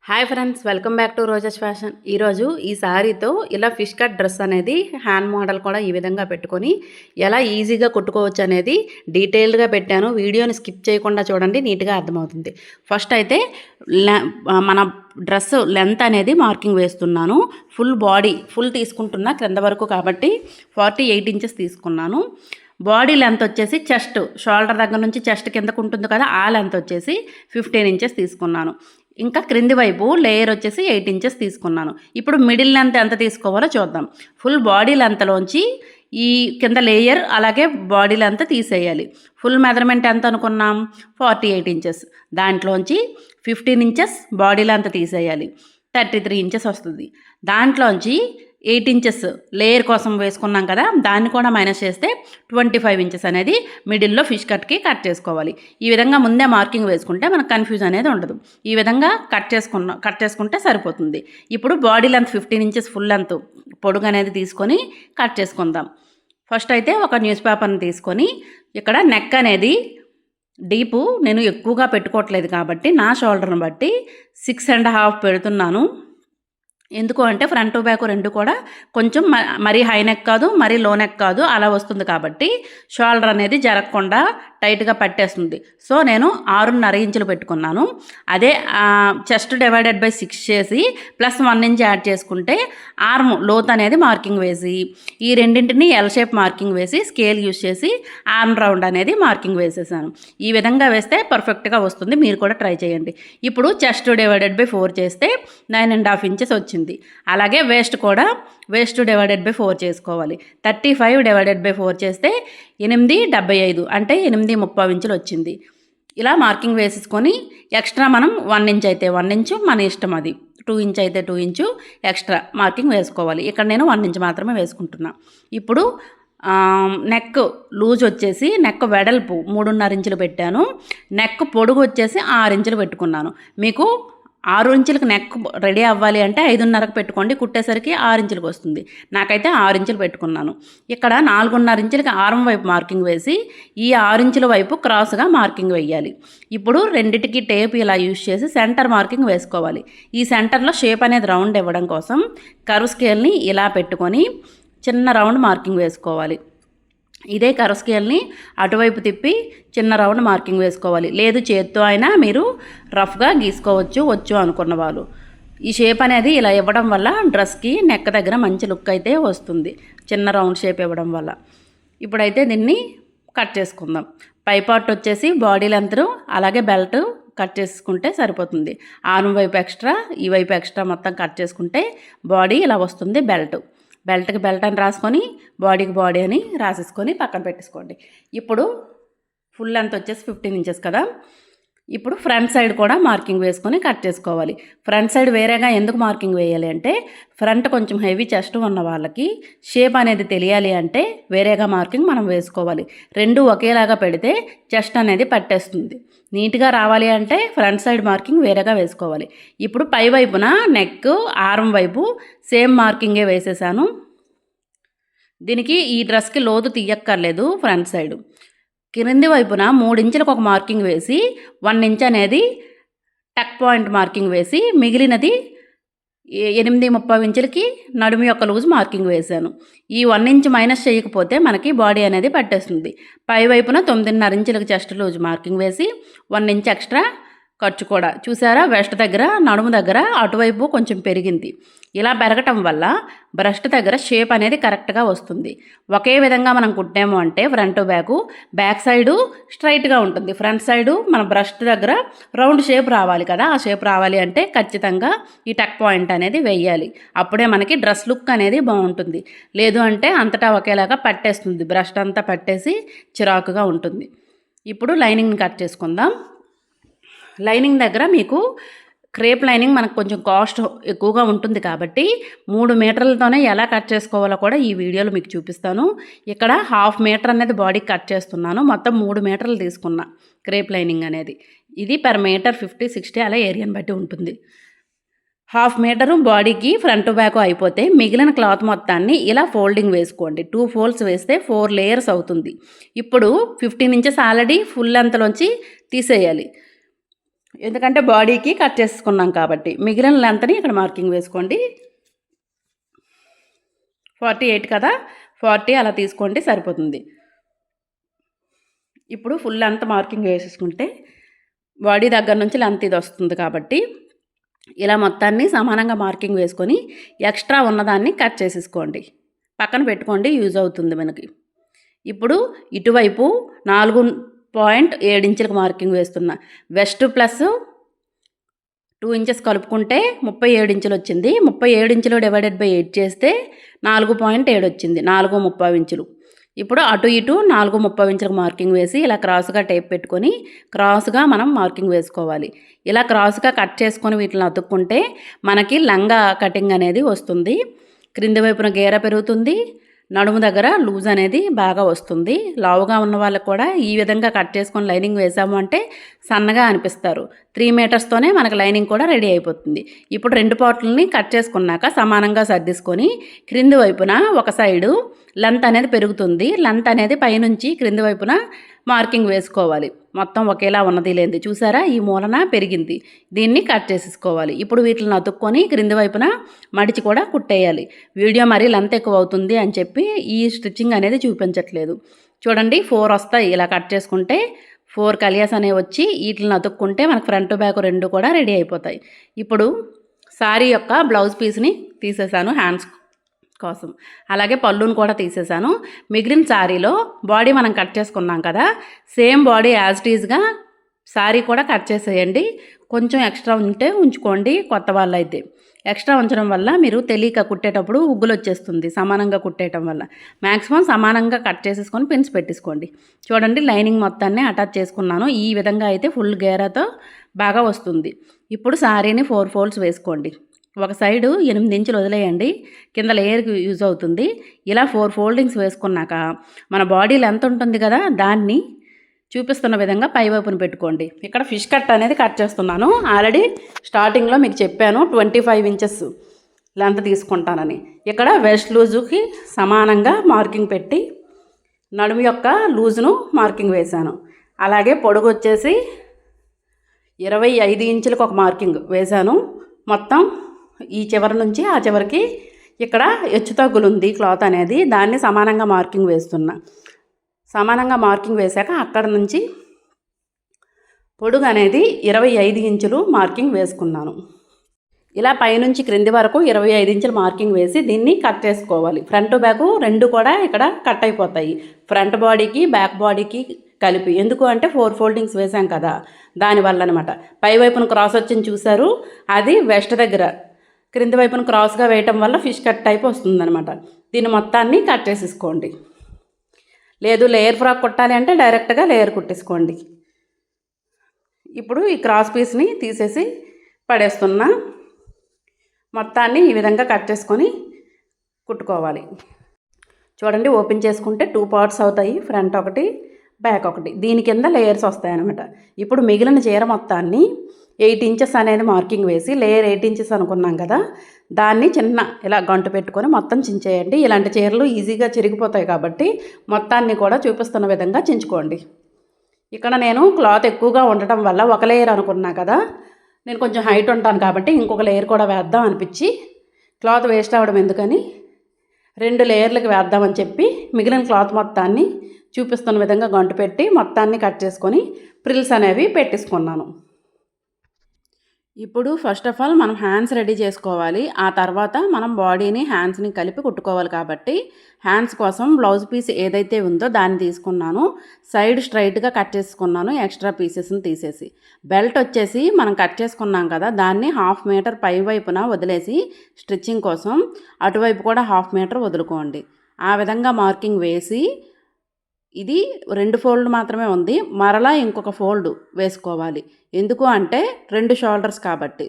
Hi friends, welcome back to roses fashion. ఈరోజు ఈ శారీతో ఇలా ఫిష్ కట్ డ్రెస్ అనేది హ్యాండ్ మోడల్ కూడా ఈ విధంగా పెట్టుకొని ఎలా ఈజీగా కుట్టుకోవచ్చు అనేది డీటెయిల్డ్గా పెట్టాను. వీడియోని స్కిప్ చేయకుండా చూడండి, నీట్గా అర్థమవుతుంది. ఫస్ట్ అయితే మన డ్రెస్ లెంత్ అనేది మార్కింగ్ వేస్తున్నాను. ఫుల్ తీసుకుంటున్నా క్రింద వరకు, కాబట్టి 48 ఇంచెస్ తీసుకున్నాను. బాడీ లెంత్ వచ్చేసి చెస్ట్, షోల్డర్ దగ్గర నుంచి చెస్ట్ కిందకు ఉంటుంది కదా, ఆ లెంత్ వచ్చేసి 15 ఇంచెస్ తీసుకున్నాను. ఇంకా క్రింది వైపు లేయర్ వచ్చేసి 8 ఇంచెస్ తీసుకున్నాను. ఇప్పుడు మిడిల్ లెంత్ ఎంత తీసుకోవాలో చూద్దాం. ఫుల్ బాడీ లెంత్లోంచి ఈ కింద లేయర్ అలాగే బాడీ లెంత్ తీసేయాలి. ఫుల్ మెజర్మెంట్ ఎంత అనుకున్నాం? 48 ఇంచెస్. దాంట్లోంచి 15 ఇంచెస్ బాడీ లెంత్ తీసేయాలి, 33 ఇంచెస్ వస్తుంది. దాంట్లోంచి 8 ఇంచెస్ లేయర్ కోసం వేసుకున్నాం కదా, దాన్ని కూడా మైనస్ చేస్తే 25 ఇంచెస్ అనేది మిడిల్లో ఫిష్ కట్కి కట్ చేసుకోవాలి. ఈ విధంగా ముందే మార్కింగ్ వేసుకుంటే మనకు కన్ఫ్యూజ్ అనేది ఉండదు. ఈ విధంగా కట్ చేసుకుంటే సరిపోతుంది. ఇప్పుడు body length 15 inches full length పొడుగు అనేది తీసుకొని కట్ చేసుకుందాం. ఫస్ట్ అయితే ఒక న్యూస్ పేపర్ని తీసుకొని ఇక్కడ నెక్ అనేది డీపు నేను ఎక్కువగా పెట్టుకోవట్లేదు కాబట్టి నా షోల్డర్ని బట్టి 6.5 పెడుతున్నాను. ఎందుకు అంటే ఫ్రంట్ బ్యాక్ రెండు కూడా కొంచెం మరీ హై నెక్ కాదు, మరీ లో నెక్ కాదు, అలా వస్తుంది కాబట్టి షోల్డర్ అనేది జరగకుండా టైట్గా పట్టేస్తుంది. సో నేను 6.5 ఇంచులు పెట్టుకున్నాను. అదే చెస్ట్ డివైడెడ్ బై 6 చేసి ప్లస్ 1 ఇంచ్ యాడ్ చేసుకుంటే ఆర్మ్ లోత్ అనేది మార్కింగ్ వేసి ఈ రెండింటిని ఎల్ షేప్ మార్కింగ్ వేసి స్కేల్ యూస్ చేసి ఆర్మ్ రౌండ్ అనేది మార్కింగ్ వేసేసాను. ఈ విధంగా వేస్తే పర్ఫెక్ట్గా వస్తుంది. మీరు కూడా ట్రై చేయండి. ఇప్పుడు చెస్ట్ డివైడెడ్ బై 4 చేస్తే 9.5 ఇంచెస్ వచ్చింది. అలాగే వేస్ట్ డివైడెడ్ బై 4 చేసుకోవాలి. 35 డివైడెడ్ బై 4 చేస్తే 8.75 అంటే 8.30 ఇంచులు వచ్చింది. ఇలా మార్కింగ్ వేసేసుకొని ఎక్స్ట్రా మనం 1 ఇంచ్ అయితే 1 ఇంచు మన ఇష్టం, అది 2 ఇంచ్ అయితే 2 ఇంచు ఎక్స్ట్రా మార్కింగ్ వేసుకోవాలి. ఇక్కడ నేను 1 ఇంచ్ మాత్రమే వేసుకుంటున్నా. ఇప్పుడు నెక్ లూజ్ వచ్చేసి నెక్ వెడల్పు 3.5 ఇంచులు పెట్టాను. నెక్ పొడుగు వచ్చేసి 6 ఇంచులు పెట్టుకున్నాను. మీకు 6 ఇంచులకు నెక్ రెడీ అవ్వాలి అంటే 5.5కు పెట్టుకోండి, కుట్టేసరికి 6 ఇంచులకు వస్తుంది. నాకైతే 6 ఇంచులు పెట్టుకున్నాను. ఇక్కడ 4.5 ఇంచులకి ఆర్మ్ వైపు మార్కింగ్ వేసి ఈ 6 ఇంచుల వైపు క్రాస్గా మార్కింగ్ వేయాలి. ఇప్పుడు రెండిటికి టేప్ ఇలా యూజ్ చేసి సెంటర్ మార్కింగ్ వేసుకోవాలి. ఈ సెంటర్లో షేప్ అనేది రౌండ్ ఇవ్వడం కోసం కర్వ్ స్కేల్ని ఇలా పెట్టుకొని చిన్న రౌండ్ మార్కింగ్ వేసుకోవాలి. ఇదే కర్వ్ స్కేల్ని అటువైపు తిప్పి చిన్న రౌండ్ మార్కింగ్ వేసుకోవాలి. లేదు చేత్తో అయినా మీరు రఫ్గా గీసుకోవచ్చు అనుకున్న వాళ్ళు. ఈ షేప్ అనేది ఇలా ఇవ్వడం వల్ల డ్రెస్కి నెక్ దగ్గర మంచి లుక్ అయితే వస్తుంది, చిన్న రౌండ్ షేప్ ఇవ్వడం వల్ల. ఇప్పుడైతే దీన్ని కట్ చేసుకుందాం. పై పార్ట్ వచ్చేసి బాడీ లెంత్ అలాగే బెల్ట్ కట్ చేసుకుంటే సరిపోతుంది. ఆర్మ్ వైపు ఎక్స్ట్రా, ఈ వైపు ఎక్స్ట్రా మొత్తం కట్ చేసుకుంటే బాడీ ఇలా వస్తుంది. బెల్ట్కి బెల్ట్ అని రాసుకొని బాడీకి బాడీ అని రాసేసుకొని పక్కన పెట్టేసుకోండి. ఇప్పుడు ఫుల్ లెంత్ వచ్చేసి 15 ఇంచెస్ కదా. ఇప్పుడు ఫ్రంట్ సైడ్ కూడా మార్కింగ్ వేసుకొని కట్ చేసుకోవాలి. ఫ్రంట్ సైడ్ వేరేగా ఎందుకు మార్కింగ్ వేయాలి అంటే ఫ్రంట్ కొంచెం హెవీ చెస్ట్ ఉన్న వాళ్ళకి షేప్ అనేది తెలియాలి అంటే వేరేగా మార్కింగ్ మనం వేసుకోవాలి. రెండు ఒకేలాగా పెడితే చెస్ట్ అనేది పట్టేస్తుంది. నీట్గా రావాలి అంటే ఫ్రంట్ సైడ్ మార్కింగ్ వేరేగా వేసుకోవాలి. ఇప్పుడు పై వైపున నెక్ ఆర్మ్ వైపు సేమ్ మార్కింగే వేసేసాను. దీనికి ఈ డ్రెస్కి లోతు తీయక్కర్లేదు. ఫ్రంట్ సైడ్ కింది వైపున 3 ఇంచులకు ఒక మార్కింగ్ వేసి 1 ఇంచ్ అనేది టక్ పాయింట్ మార్కింగ్ వేసి మిగిలినది 8.30 ఇంచులకి నడుము యొక్క లూజ్ మార్కింగ్ వేశాను. ఈ 1 ఇంచ్ మైనస్ చేయకపోతే మనకి బాడీ అనేది పట్టేస్తుంది. పై వైపున 9.5 ఇంచులకు చెస్ట్ లూజ్ మార్కింగ్ వేసి 1 ఇంచ్ ఎక్స్ట్రా ఖర్చు కూడా చూసారా. వెస్ట్ దగ్గర నడుము దగ్గర అటువైపు కొంచెం పెరిగింది. ఇలా పెరగటం వల్ల బ్రెస్ట్ దగ్గర షేప్ అనేది కరెక్ట్గా వస్తుంది. ఒకే విధంగా మనం కుట్టాము అంటే ఫ్రంట్ బ్యాక్ సైడు స్ట్రైట్గా ఉంటుంది. ఫ్రంట్ సైడు మన బ్రెస్ట్ దగ్గర రౌండ్ షేప్ రావాలి కదా. ఆ షేప్ రావాలి అంటే ఖచ్చితంగా ఈ టక్ పాయింట్ అనేది వేయాలి. అప్పుడే మనకి డ్రెస్ లుక్ అనేది బాగుంటుంది. లేదు అంటే అంతటా ఒకేలాగా పట్టేస్తుంది, బ్రెస్ట్ అంతా పట్టేసి చిరాకుగా ఉంటుంది. ఇప్పుడు లైనింగ్ని కట్ చేసుకుందాం. లైనింగ్ దగ్గర మీకు క్రేప్ లైనింగ్ మనకు కొంచెం కాస్ట్ ఎక్కువగా ఉంటుంది కాబట్టి 3 మీటర్లతోనే ఎలా కట్ చేసుకోవాలో కూడా ఈ వీడియోలో మీకు చూపిస్తాను. ఇక్కడ 1/2 మీటర్ అనేది బాడీకి కట్ చేస్తున్నాను. మొత్తం 3 మీటర్లు తీసుకున్నా క్రేప్ లైనింగ్ అనేది. ఇది పర్ మీటర్ 50-60 అలా ఏరియాని బట్టి ఉంటుంది. 1/2 మీటరు బాడీకి ఫ్రంట్ బ్యాక్ అయిపోతే మిగిలిన క్లాత్ మొత్తాన్ని ఇలా ఫోల్డింగ్ వేసుకోండి. 2 ఫోల్డ్స్ వేస్తే 4 లేయర్స్ అవుతుంది. ఇప్పుడు 15 ఇంచెస్ ఆల్రెడీ ఫుల్ లెంత్లోంచి తీసేయాలి. ఎందుకంటే బాడీకి కట్ చేసుకున్నాం కాబట్టి. మిగిలిన లెంత్ని ఇక్కడ మార్కింగ్ వేసుకోండి. 48 కదా, 40 అలా తీసుకోండి, సరిపోతుంది. ఇప్పుడు ఫుల్ లెంత్ మార్కింగ్ వేసేసుకుంటే బాడీ దగ్గర నుంచి లెంత్ ఇది వస్తుంది కాబట్టి ఇలా మొత్తాన్ని సమానంగా మార్కింగ్ వేసుకొని ఎక్స్ట్రా ఉన్నదాన్ని కట్ చేసేసుకోండి, పక్కన పెట్టుకోండి, యూజ్ అవుతుంది మనకి. ఇప్పుడు ఇటువైపు 4.7 ఇంచులకు మార్కింగ్ వేస్తున్నా. వెస్ట్ ప్లస్ 2 ఇంచెస్ కలుపుకుంటే 37 ఇంచులు వచ్చింది. 37 ఇంచులు డివైడెడ్ బై 8 చేస్తే 4.7 వచ్చింది, 4.30 ఇంచులు. ఇప్పుడు అటు ఇటు 4.30 ఇంచులకు మార్కింగ్ వేసి ఇలా క్రాస్గా టేప్ పెట్టుకొని క్రాస్గా మనం మార్కింగ్ వేసుకోవాలి. ఇలా క్రాస్గా కట్ చేసుకొని వీటిని అతుక్కుంటే మనకి లంగా కటింగ్ అనేది వస్తుంది. క్రింది వైపున గేర పెరుగుతుంది, నడుము దగ్గర లూజ్ అనేది బాగా వస్తుంది. లావుగా ఉన్న వాళ్ళకు కూడా ఈ విధంగా కట్ చేసుకొని లైనింగ్ వేసాము అంటే సన్నగా అనిపిస్తారు. 3 మీటర్స్తోనే మనకు లైనింగ్ కూడా రెడీ అయిపోతుంది. ఇప్పుడు 2 పార్ట్లని కట్ చేసుకున్నాక సమానంగా సర్దిసుకొని క్రింది వైపున ఒక సైడు లెంత్ అనేది పెరుగుతుంది. లెంత్ అనేది పైనుంచి క్రింది వైపున మార్కింగ్ వేసుకోవాలి. మొత్తం ఒకేలా ఉన్నది లేనిది చూసారా, ఈ మూలన పెరిగింది, దీన్ని కట్ చేసేసుకోవాలి. ఇప్పుడు వీటిని అతుక్కొని క్రింది వైపున మడిచి కూడా కుట్టేయాలి. వీడియో మరీ లెంత్ ఎక్కువ అవుతుంది అని చెప్పి ఈ స్టిచ్చింగ్ అనేది చూపించట్లేదు. చూడండి 4 వస్తాయి. ఇలా కట్ చేసుకుంటే 4 కలియాస్ అనేవి వచ్చి వీటిని అతుక్కుంటే మనకు ఫ్రంట్ బ్యాక్ 2 కూడా రెడీ అయిపోతాయి. ఇప్పుడు శారీ యొక్క బ్లౌజ్ పీస్ని తీసేసాను హ్యాండ్స్ కోసం, అలాగే పళ్ళును కూడా తీసేసాను. మిగిలిన శారీలో బాడీ మనం కట్ చేసుకున్నాం కదా, సేమ్ బాడీ యాజ్ ఇట్ ఈజ్గా శారీ కూడా కట్ చేసేయండి. కొంచెం ఎక్స్ట్రా ఉంటే ఉంచుకోండి కొత్త వాళ్ళు అయితే. ఎక్స్ట్రా ఉంచడం వల్ల మీరు తెలియక కుట్టేటప్పుడు ఉగ్గులు వచ్చేస్తుంది సమానంగా కుట్టేయటం వల్ల. మ్యాక్సిమం సమానంగా కట్ చేసేసుకొని పిన్స్ పెట్టేసుకోండి. చూడండి లైనింగ్ మొత్తాన్ని అటాచ్ చేసుకున్నాను. ఈ విధంగా అయితే ఫుల్ గేరాతో బాగా వస్తుంది. ఇప్పుడు శారీని 4 ఫోల్డ్స్ వేసుకోండి. ఒక సైడు 8 ఇంచులు వదిలేయండి, కింద లేయర్కి యూజ్ అవుతుంది. ఇలా 4 ఫోల్డింగ్స్ వేసుకున్నాక మన బాడీ లెంత్ ఉంటుంది కదా, దాన్ని చూపిస్తున్న విధంగా పై వైపున పెట్టుకోండి. ఇక్కడ ఫిష్ కట్ అనేది కట్ చేస్తున్నాను. ఆల్రెడీ స్టార్టింగ్లో మీకు చెప్పాను 25 ఇంచెస్ లెంత్ తీసుకుంటానని. ఇక్కడ వెస్ట్ లూజుకి సమానంగా మార్కింగ్ పెట్టి నడుము యొక్క లూజును మార్కింగ్ వేశాను. అలాగే పొడుగు వచ్చేసి 25 ఇంచులకు ఒక మార్కింగ్ వేశాను. మొత్తం ఈ చివరి నుంచి ఆ చివరికి ఇక్కడ హెచ్చు తగ్గులు ఉంది క్లాత్ అనేది, దాన్ని సమానంగా మార్కింగ్ వేస్తున్నా. సమానంగా మార్కింగ్ వేశాక అక్కడ నుంచి పొడుగు అనేది 25 ఇంచులు మార్కింగ్ వేసుకున్నాను. ఇలా పైనుంచి క్రింది వరకు 25 ఇంచులు మార్కింగ్ వేసి దీన్ని కట్ చేసుకోవాలి. ఫ్రంట్ బ్యాక్ 2 కూడా ఇక్కడ కట్ అయిపోతాయి, ఫ్రంట్ బాడీకి బ్యాక్ బాడీకి కలిపి. ఎందుకు అంటే 4 ఫోల్డింగ్స్ వేసాం కదా, దానివల్ల అనమాట. పై వైపున క్రాస్ వచ్చింది చూసారు, అది వెస్ట్ దగ్గర. క్రింది వైపున క్రాస్గా వేయటం వల్ల ఫిష్ కట్ టైప్ వస్తుందన్నమాట. దీన్ని మొత్తాన్ని కట్ చేసేసుకోండి. లేదు లేయర్ ఫ్రాక్ కుట్టాలి అంటే డైరెక్ట్గా లేయర్ కుట్టేసుకోండి. ఇప్పుడు ఈ క్రాస్ పీస్ని తీసేసి పడేస్తున్నా. మొత్తాన్ని ఈ విధంగా కట్ చేసుకొని కుట్టుకోవాలి. చూడండి ఓపెన్ చేసుకుంటే 2 పార్ట్స్ అవుతాయి, ఫ్రంట్ ఒకటి బ్యాక్ ఒకటి. దీని కింద లేయర్స్ వస్తాయన్నమాట. ఇప్పుడు మిగిలిన చీర మొత్తాన్ని 8 ఇంచెస్ అనేది మార్కింగ్ వేసి, లేయర్ 8 ఇంచెస్ అనుకున్నాం కదా, దాన్ని చిన్న ఇలా గంటు పెట్టుకొని మొత్తం చించేయండి. ఇలాంటి చీరలు ఈజీగా చిరిగిపోతాయి కాబట్టి మొత్తాన్ని కూడా చూపిస్తున్న విధంగా చించుకోండి. ఇక్కడ నేను క్లాత్ ఎక్కువగా ఉండటం వల్ల ఒక లేయర్ అనుకున్నా కదా, నేను కొంచెం హైట్ ఉంటాను కాబట్టి ఇంకొక లేయర్ కూడా వేద్దాం అనిపించి క్లాత్ వేస్ట్ అవ్వడం ఎందుకని 2 లేయర్లకు వేద్దామని చెప్పి మిగిలిన క్లాత్ మొత్తాన్ని చూపిస్తున్న విధంగా గంటు పెట్టి మొత్తాన్ని కట్ చేసుకొని ప్రిల్స్ అనేవి పెట్టేసుకున్నాను. ఇప్పుడు ఫస్ట్ ఆఫ్ ఆల్ మనం హ్యాండ్స్ రెడీ చేసుకోవాలి. ఆ తర్వాత మనం బాడీని హ్యాండ్స్ని కలిపి కుట్టుకోవాలి కాబట్టి హ్యాండ్స్ కోసం బ్లౌజ్ పీస్ ఏదైతే ఉందో దాన్ని తీసుకున్నాను. సైడ్ స్ట్రైట్గా కట్ చేసుకున్నాను, ఎక్స్ట్రా పీసెస్ని తీసేసి. బెల్ట్ వచ్చేసి మనం కట్ చేసుకున్నాం కదా, దాన్ని 1/2 మీటర్ పై వైపున వదిలేసి స్టిచ్చింగ్ కోసం అటువైపు కూడా 1/2 మీటర్ వదులుకోండి. ఆ విధంగా మార్కింగ్ వేసి ఇది 2 ఫోల్డ్ మాత్రమే ఉంది, మరలా ఇంకొక ఫోల్డ్ వేసుకోవాలి. ఎందుకు అంటే 2 షోల్డర్స్ కాబట్టి,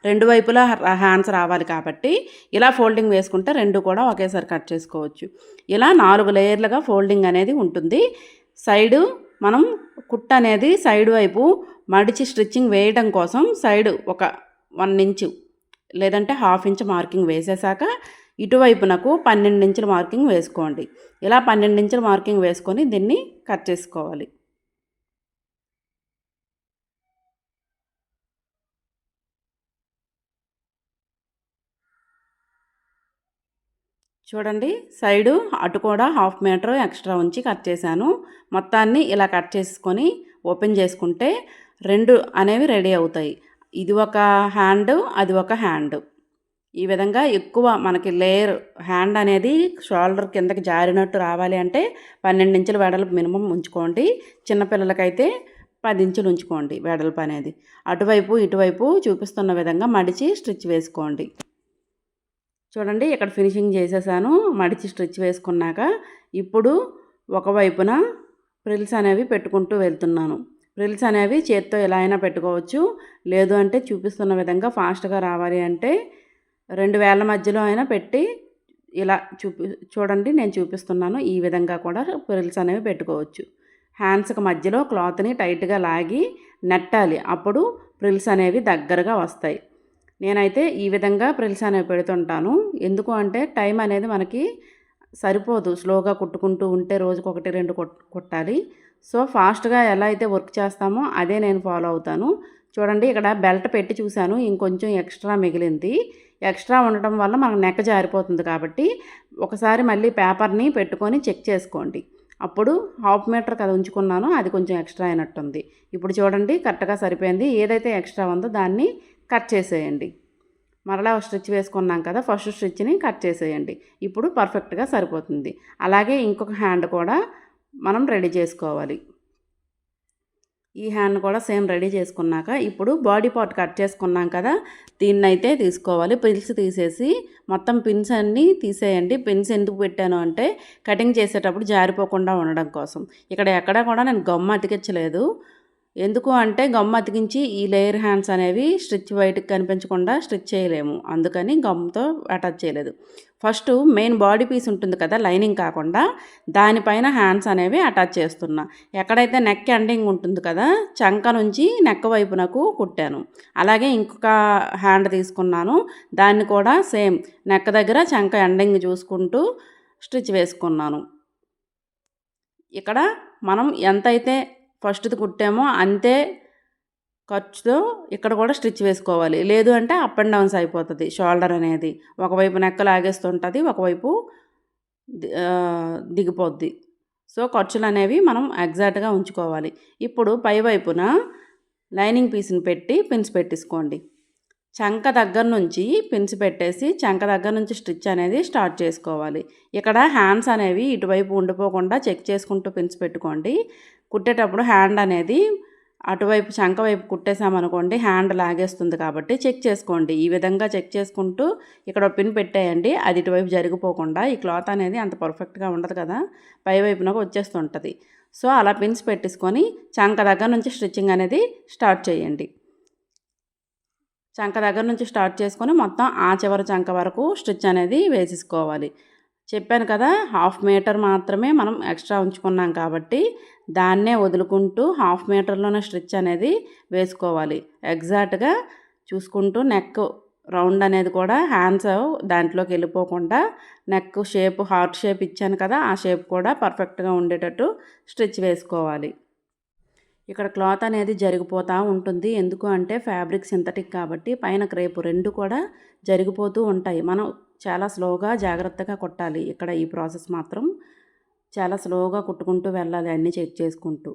2 వైపులా హ్యాండ్స్ రావాలి కాబట్టి ఇలా ఫోల్డింగ్ వేసుకుంటే 2 కూడా ఒకేసారి కట్ చేసుకోవచ్చు. ఇలా 4 లేయర్లుగా ఫోల్డింగ్ అనేది ఉంటుంది. సైడు మనం కుట్ట అనేది సైడ్ వైపు మడిచి స్టిచ్చింగ్ వేయడం కోసం సైడ్ ఒక 1 ఇంచు లేదంటే 1/2 ఇంచ్ మార్కింగ్ వేసేసాక ఇటువైపునకు 12 ఇంచుల మార్కింగ్ వేసుకోండి. ఇలా 12 ఇంచుల మార్కింగ్ వేసుకొని దీన్ని కట్ చేసుకోవాలి. చూడండి సైడు అటు కూడా హాఫ్ మీటర్ ఎక్స్ట్రా ఉంచి కట్ చేశాను. మొత్తాన్ని ఇలా కట్ చేసుకొని ఓపెన్ చేసుకుంటే 2 అనేవి రెడీ అవుతాయి. ఇది ఒక హ్యాండ్, అది ఒక హ్యాండ్. ఈ విధంగా ఎక్కువ మనకి లేయర్ హ్యాండ్ అనేది షోల్డర్ కిందకి జారినట్టు రావాలి అంటే 12 ఇంచుల వెడల్పు మినిమం ఉంచుకోండి. చిన్నపిల్లలకైతే 10 ఇంచులు ఉంచుకోండి వెడల్పు అనేది. అటువైపు ఇటువైపు చూపిస్తున్న విధంగా మడిచి స్టిచ్ వేసుకోండి. చూడండి ఇక్కడ ఫినిషింగ్ చేసేసాను. మడిచి స్టిచ్ వేసుకున్నాక ఇప్పుడు ఒకవైపున ఫ్రిల్స్ అనేవి పెట్టుకుంటూ వెళ్తున్నాను. ఫ్రిల్స్ అనేవి చేత్తో ఎలా అయినా పెట్టుకోవచ్చు. లేదు అంటే చూపిస్తున్న విధంగా ఫాస్ట్గా రావాలి అంటే 2 వేళ్ళ మధ్యలో అయినా పెట్టి ఇలా చూడండి నేను చూపిస్తున్నాను. ఈ విధంగా కూడా ఫ్రిల్స్ అనేవి పెట్టుకోవచ్చు. హ్యాండ్స్కి మధ్యలో క్లాత్ని టైట్గా లాగి నెట్టాలి. అప్పుడు ఫ్రిల్స్ అనేవి దగ్గరగా వస్తాయి. నేనైతే ఈ విధంగా ఫ్రిల్స్ అనేవి పెడుతుంటాను. ఎందుకు అంటే టైం అనేది మనకి సరిపోదు. స్లోగా కుట్టుకుంటూ ఉంటే రోజుకు 1, 2 కుట్టాలి. సో ఫాస్ట్గా ఎలా అయితే వర్క్ చేస్తామో అదే నేను ఫాలో అవుతాను. చూడండి ఇక్కడ బెల్ట్ పెట్టి చూశాను, ఇంకొంచెం ఎక్స్ట్రా మిగిలింది. ఎక్స్ట్రా ఉండటం వల్ల మనకు నెక్ జారిపోతుంది కాబట్టి ఒకసారి మళ్ళీ పేపర్ని పెట్టుకొని చెక్ చేసుకోండి. అప్పుడు హాఫ్ మీటర్ కదా ఉంచుకున్నానో అది కొంచెం ఎక్స్ట్రా అయినట్టుంది. ఇప్పుడు చూడండి కరెక్ట్గా సరిపోయింది. ఏదైతే ఎక్స్ట్రా ఉందో దాన్ని కట్ చేసేయండి. మరలా స్టిచ్ వేసుకున్నాం కదా, ఫస్ట్ స్టిచ్ని కట్ చేసేయండి. ఇప్పుడు పర్ఫెక్ట్గా సరిపోతుంది. అలాగే ఇంకొక హ్యాండ్ కూడా మనం రెడీ చేసుకోవాలి. ఈ హ్యాండ్ కూడా సేమ్ రెడీ చేసుకున్నాక ఇప్పుడు బాడీ పార్ట్ కట్ చేసుకున్నాం కదా, దీన్నైతే తీసుకోవాలి. పిన్స్ తీసేసి మొత్తం పిన్స్ అన్నీ తీసేయండి. పిన్స్ ఎందుకు పెట్టాను అంటే కటింగ్ చేసేటప్పుడు జారిపోకుండా ఉండడం కోసం. ఇక్కడ ఎక్కడా కూడా నేను గమ్మ అతికించలేదు. ఎందుకు అంటే గమ్ అతికించి ఈ లేయర్ హ్యాండ్స్ అనేవి స్టిచ్ బయటకు కనిపించకుండా స్టిచ్ చేయలేము. అందుకని గమ్తో అటాచ్ చేయలేదు. ఫస్ట్ మెయిన్ బాడీ పీస్ ఉంటుంది కదా, లైనింగ్ కాకుండా దానిపైన హ్యాండ్స్ అనేవి అటాచ్ చేస్తున్నా. ఎక్కడైతే నెక్ ఎండింగ్ ఉంటుంది కదా, చంక నుంచి నెక్ వైపునకు కుట్టాను. అలాగే ఇంకొక హ్యాండ్ తీసుకున్నాను. దాన్ని కూడా సేమ్ నెక్ దగ్గర చంక ఎండింగ్ చూసుకుంటూ స్టిచ్ వేసుకున్నాను. ఇక్కడ మనం ఎంతైతే ఫస్ట్ది కుట్టామో అంతే ఖర్చుతో ఇక్కడ కూడా స్టిచ్ వేసుకోవాలి. లేదు అంటే అప్ అండ్ డౌన్స్ అయిపోతుంది. షోల్డర్ అనేది ఒకవైపు నెక్క లాగేస్తుంటుంది, ఒకవైపు దిగిపోద్ది. సో ఖర్చులు అనేవి మనం ఎగ్జాక్ట్గా ఉంచుకోవాలి. ఇప్పుడు పై వైపున లైనింగ్ పీస్ని పెట్టి పిన్స్ పెట్టేసుకోండి. చంక దగ్గర నుంచి పిన్స్ పెట్టేసి చంక దగ్గర నుంచి స్టిచ్ అనేది స్టార్ట్ చేసుకోవాలి. ఇక్కడ హ్యాండ్స్ అనేవి ఇటువైపు ఉండిపోకుండా చెక్ చేసుకుంటూ పిన్స్ పెట్టుకోండి. కుట్టేటప్పుడు హ్యాండ్ అనేది అటువైపు చంక వైపు కుట్టేసామనుకోండి హ్యాండ్ లాగేస్తుంది కాబట్టి చెక్ చేసుకోండి. ఈ విధంగా చెక్ చేసుకుంటూ ఇక్కడ పిన్ పెట్టేయండి. అది ఇటువైపు జరిగిపోకుండా. ఈ క్లాత్ అనేది అంత పర్ఫెక్ట్గా ఉండదు కదా, పై వైపునకు వచ్చేస్తుంటుంది. సో అలా పిన్స్ పెట్టేసుకొని చంక దగ్గర నుంచి స్టిచ్చింగ్ అనేది స్టార్ట్ చేయండి. చంక దగ్గర నుంచి స్టార్ట్ చేసుకొని మొత్తం ఆ చివరి చంక వరకు స్టిచ్ అనేది వేసేసుకోవాలి. చెప్పాను కదా, హాఫ్ మీటర్ మాత్రమే మనం ఎక్స్ట్రా ఉంచుకున్నాం కాబట్టి దాన్నే వదులుకుంటూ హాఫ్ మీటర్లోనే స్టిచ్ అనేది వేసుకోవాలి. ఎగ్జాక్ట్గా చూసుకుంటూ నెక్ రౌండ్ అనేది కూడా హ్యాండ్స్ దాంట్లోకి వెళ్ళిపోకుండా నెక్ షేప్ హార్ట్ షేప్ ఇచ్చాను కదా, ఆ షేప్ కూడా పర్ఫెక్ట్గా ఉండేటట్టు స్టిచ్ వేసుకోవాలి. ఇక్కడ క్లాత్ అనేది జరిగిపోతూ ఉంటుంది. ఎందుకు అంటే ఫ్యాబ్రిక్ సింథటిక్ కాబట్టి పైన క్రేపు రెండు కూడా జరిగిపోతూ ఉంటాయి. మనం చాలా స్లోగా జాగ్రత్తగా కుట్టాలి. ఇక్కడ ఈ ప్రాసెస్ మాత్రం చాలా స్లోగా కుట్టుకుంటూ వెళ్ళాలి, అన్నీ చెక్ చేసుకుంటూ.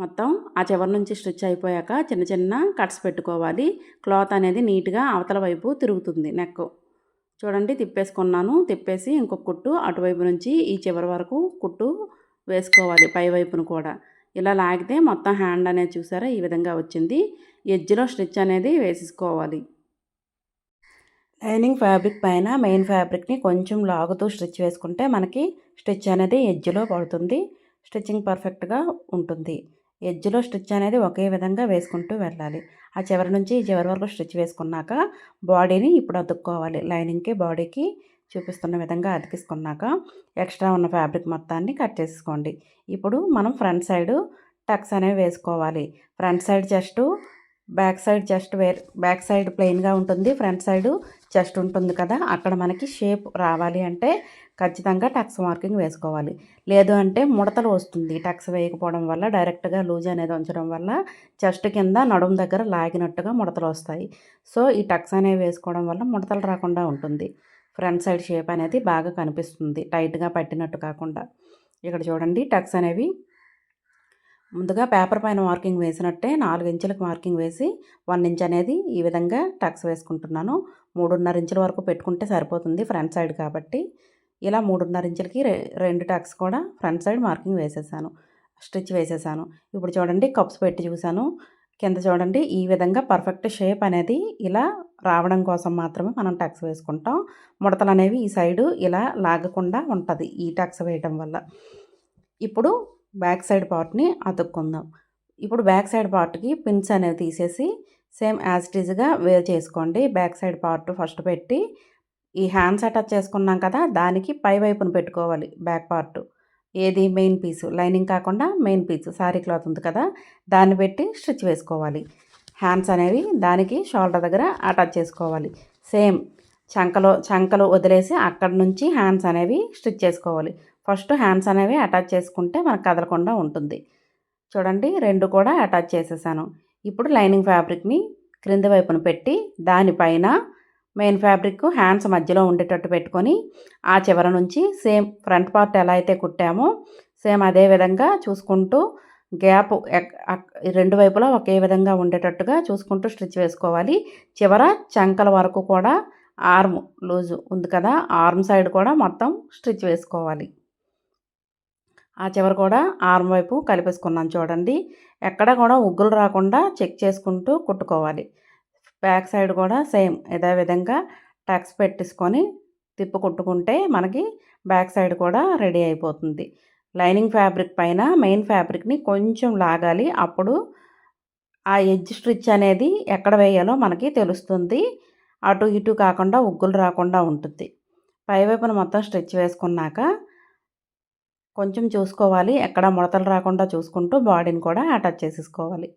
మొత్తం ఆ చివరి నుంచి స్టిచ్ అయిపోయాక చిన్న చిన్న కట్స్ పెట్టుకోవాలి. క్లాత్ అనేది నీట్గా అవతల వైపు తిరుగుతుంది. నెక్ చూడండి తిప్పేసుకున్నాను. తిప్పేసి ఇంకొక కుట్టు అటువైపు నుంచి ఈ చివరి వరకు కుట్టు వేసుకోవాలి. పై వైపును కూడా ఇలా లాగితే మొత్తం హ్యాండ్ అనేది చూసారా ఈ విధంగా వచ్చింది. ఎడ్జ్లో స్టిచ్ అనేది వేసేసుకోవాలి. లైనింగ్ ఫ్యాబ్రిక్ పైన మెయిన్ ఫ్యాబ్రిక్ని కొంచెం లాగుతూ స్టిచ్ వేసుకుంటే మనకి స్టిచ్ అనేది ఎడ్జ్లో పడుతుంది. స్టిచ్చింగ్ పర్ఫెక్ట్గా ఉంటుంది. ఎడ్జ్లో స్టిచ్ అనేది ఒకే విధంగా వేసుకుంటూ వెళ్ళాలి. ఆ చివరి నుంచి ఈ చివరి వరకు స్టిచ్ వేసుకున్నాక బాడీని ఇప్పుడు అతుక్కోవాలి. లైనింగ్కి బాడీకి చూపిస్తున్న విధంగా అతికిసుకున్నాక ఎక్స్ట్రా ఉన్న ఫ్యాబ్రిక్ మొత్తాన్ని కట్ చేసుకోండి. ఇప్పుడు మనం ఫ్రంట్ సైడు టక్స్ అనేవి వేసుకోవాలి. Front side chest, back side chest back side ప్లెయిన్గా ఉంటుంది, ఫ్రంట్ సైడు చెస్ట్ ఉంటుంది కదా, అక్కడ మనకి షేప్ రావాలి అంటే ఖచ్చితంగా టక్స్ మార్కింగ్ వేసుకోవాలి. లేదు అంటే ముడతలు వస్తుంది. టక్స్ వేయకపోవడం వల్ల డైరెక్ట్గా లూజ్ అనేది ఉంచడం వల్ల చెస్ట్ కింద నడుము దగ్గర లాగినట్టుగా ముడతలు వస్తాయి. సో ఈ టక్స్ అనేవి వేసుకోవడం వల్ల ముడతలు రాకుండా ఉంటుంది. ఫ్రంట్ సైడ్ షేప్ అనేది బాగా కనిపిస్తుంది, టైట్గా పట్టినట్టు కాకుండా. ఇక్కడ చూడండి టక్స్ అనేవి ముందుగా పేపర్ పైన మార్కింగ్ వేసినట్టే 4 ఇంచులకు మార్కింగ్ వేసి 1 ఇంచ్ అనేది ఈ విధంగా టక్స్ వేసుకుంటున్నాను. 3.5 ఇంచుల వరకు పెట్టుకుంటే సరిపోతుంది ఫ్రంట్ సైడ్ కాబట్టి. ఇలా 3.5 ఇంచులకి 2 టక్స్ కూడా ఫ్రంట్ సైడ్ మార్కింగ్ వేసేసాను, స్టిచ్ వేసేసాను. ఇప్పుడు చూడండి కప్స్ పెట్టి చూసాను. కింద చూడండి ఈ విధంగా పర్ఫెక్ట్ షేప్ అనేది ఇలా రావడం కోసం మాత్రమే మనం టక్స్ వేసుకుంటాం. ముడతలు అనేవి ఈ సైడు ఇలా లాగకుండా ఉంటుంది ఈ టక్స్ వేయడం వల్ల. ఇప్పుడు బ్యాక్ సైడ్ పార్ట్ని అతుక్కుందాం. ఇప్పుడు బ్యాక్ సైడ్ పార్ట్కి పిన్స్ అనేవి తీసేసి సేమ్ యాజ్ ఇట్ ఈజ్గా వేర్ చేసుకోండి. బ్యాక్ సైడ్ పార్ట్ ఫస్ట్ పెట్టి ఈ హ్యాండ్స్ అటాచ్ చేసుకున్నాం కదా, దానికి పై వైపున పెట్టుకోవాలి బ్యాక్ పార్ట్. ఏది మెయిన్ పీసు, లైనింగ్ కాకుండా మెయిన్ పీసు శారీ క్లాత్ ఉంది కదా, దాన్ని పెట్టి స్టిచ్ వేసుకోవాలి. హ్యాండ్స్ అనేవి దానికి షోల్డర్ దగ్గర అటాచ్ చేసుకోవాలి. సేమ్ చంకలు వదిలేసి అక్కడ నుంచి హ్యాండ్స్ అనేవి స్టిచ్ చేసుకోవాలి. ఫస్ట్ హ్యాండ్స్ అనేవి అటాచ్ చేసుకుంటే మనకు కదలకుండా ఉంటుంది. చూడండి 2 కూడా అటాచ్ చేసేసాను. ఇప్పుడు లైనింగ్ ఫ్యాబ్రిక్ని క్రింది వైపున పెట్టి దానిపైన మెయిన్ ఫ్యాబ్రిక్ హ్యాండ్స్ మధ్యలో ఉండేటట్టు పెట్టుకొని ఆ చివర నుంచి సేమ్ ఫ్రంట్ పార్ట్ ఎలా అయితే కుట్టామో సేమ్ అదే విధంగా చూసుకుంటూ గ్యాప్ 2 వైపులా ఒకే విధంగా ఉండేటట్టుగా చూసుకుంటూ స్టిచ్ వేసుకోవాలి. చివర చంకల వరకు కూడా ఆర్మ్ లూజు ఉంది కదా, ఆర్మ్ సైడ్ కూడా మొత్తం స్టిచ్ వేసుకోవాలి. ఆ చివర కూడా ఆర్మ్ వైపు కలిపేసుకున్నాను చూడండి. ఎక్కడ కూడా ఉగ్గులు రాకుండా చెక్ చేసుకుంటూ కుట్టుకోవాలి. బ్యాక్ సైడ్ కూడా సేమ్ ఇదే విధంగా టక్స్ పెట్టేసుకొని తిప్పు కుట్టుకుంటే మనకి బ్యాక్ సైడ్ కూడా రెడీ అయిపోతుంది. లైనింగ్ ఫ్యాబ్రిక్ పైన మెయిన్ ఫ్యాబ్రిక్ని కొంచెం లాగాలి, అప్పుడు ఆ ఎడ్జ్ స్టిచ్ అనేది ఎక్కడ వేయాలో మనకి తెలుస్తుంది. అటు ఇటు కాకుండా ఉగ్గులు రాకుండా ఉంటుంది. పైవైపున మొత్తం స్టిచ్ వేసుకున్నాక కొంచెం చూసుకోవాలి, ఎక్కడ ముడతలు రాకుండా చూసుకుంటూ బాడీని కూడా అటాచ్ చేసేసుకోవాలి.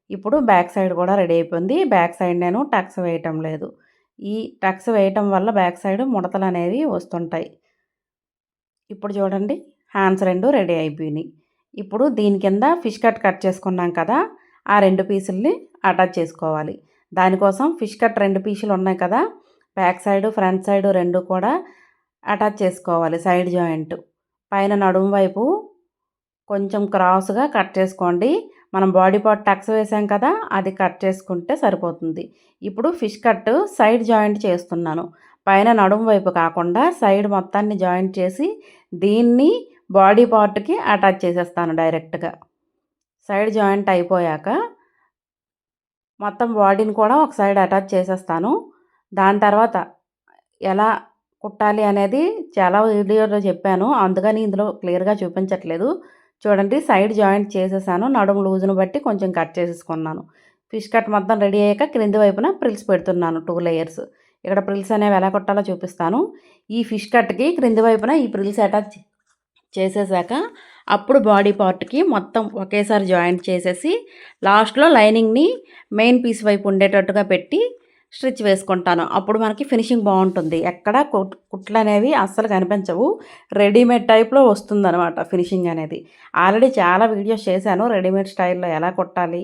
ఇప్పుడు బ్యాక్ సైడ్ కూడా రెడీ అయిపోయింది. బ్యాక్ సైడ్ నేను టక్స్ వేయటం లేదు. ఈ టక్స్ వేయటం వల్ల బ్యాక్ సైడ్ ముడతలు అనేవి వస్తుంటాయి. ఇప్పుడు చూడండి హ్యాండ్స్ 2 రెడీ అయిపోయినాయి. ఇప్పుడు దీని కింద ఫిష్ కట్ చేసుకున్నాం కదా, ఆ 2 పీసుల్ని అటాచ్ చేసుకోవాలి. దానికోసం ఫిష్ కట్ 2 పీసులు ఉన్నాయి కదా, బ్యాక్ సైడ్ ఫ్రంట్ సైడ్ 2 కూడా అటాచ్ చేసుకోవాలి. సైడ్ జాయింట్ పైన నడుము వైపు కొంచెం క్రాస్గా కట్ చేసుకోండి. మనం బాడీ పార్ట్ టక్స్ వేసాం కదా, అది కట్ చేసుకుంటే సరిపోతుంది. ఇప్పుడు ఫిష్ కట్ సైడ్ జాయింట్ చేస్తున్నాను. పైన నడుము వైపు కాకుండా సైడ్ మొత్తాన్ని జాయింట్ చేసి దీన్ని బాడీ పార్ట్కి అటాచ్ చేసేస్తాను డైరెక్ట్గా. సైడ్ జాయింట్ అయిపోయాక మొత్తం బాడీని కూడా ఒక సైడ్ అటాచ్ చేసేస్తాను. దాని తర్వాత ఎలా కుట్టాలి అనేది చాలా వీడియోలో చెప్పాను, అందుకని ఇందులో క్లియర్గా చూపించట్లేదు. చూడండి సైడ్ జాయింట్ చేసేసాను. నడుము లూజును బట్టి కొంచెం కట్ చేసేసుకున్నాను. ఫిష్ కట్ మొత్తం రెడీ అయ్యాక క్రింది వైపున ప్రిల్స్ పెడుతున్నాను 2 లేయర్స్. ఇక్కడ ప్రిల్స్ అనేవి ఎలా కుట్టాలో చూపిస్తాను. ఈ ఫిష్ కట్కి క్రింది వైపున ఈ ప్రిల్స్ అటాచ్ చేసేసాక అప్పుడు బాడీ పార్ట్కి మొత్తం ఒకేసారి జాయింట్ చేసేసి లాస్ట్లో లైనింగ్ని మెయిన్ పీస్ వైపు ఉండేటట్టుగా పెట్టి స్టిచ్ వేసుకుంటాను. అప్పుడు మనకి ఫినిషింగ్ బాగుంటుంది. ఎక్కడ కుట్లు అనేవి అస్సలు కనిపించవు. రెడీమేడ్ టైప్లో వస్తుందన్నమాట ఫినిషింగ్ అనేది. ఆల్రెడీ చాలా వీడియోస్ చేశాను రెడీమేడ్ స్టైల్లో ఎలా కుట్టాలి,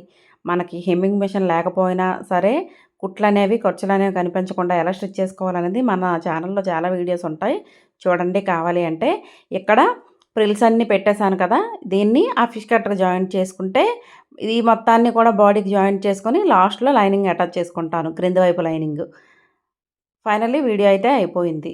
మనకి హెమ్మింగ్ మిషన్ లేకపోయినా సరే కుట్లు అనేవి ఖర్చులు అనేవి కనిపించకుండా ఎలా స్టిచ్ చేసుకోవాలనేది మన ఛానల్లో చాలా వీడియోస్ ఉంటాయి, చూడండి కావాలి అంటే. ఇక్కడ ప్రిల్స్ అన్నీ పెట్టేశాను కదా, దీన్ని ఆ ఫిష్ కట్టర్ జాయింట్ చేసుకుంటే ఈ మొత్తాన్ని కూడా బాడీకి జాయింట్ చేసుకొని లాస్ట్లో లైనింగ్ అటాచ్ చేసుకుంటాను, క్రింది వైపు లైనింగ్. ఫైనల్లీ వీడియో అయితే అయిపోయింది.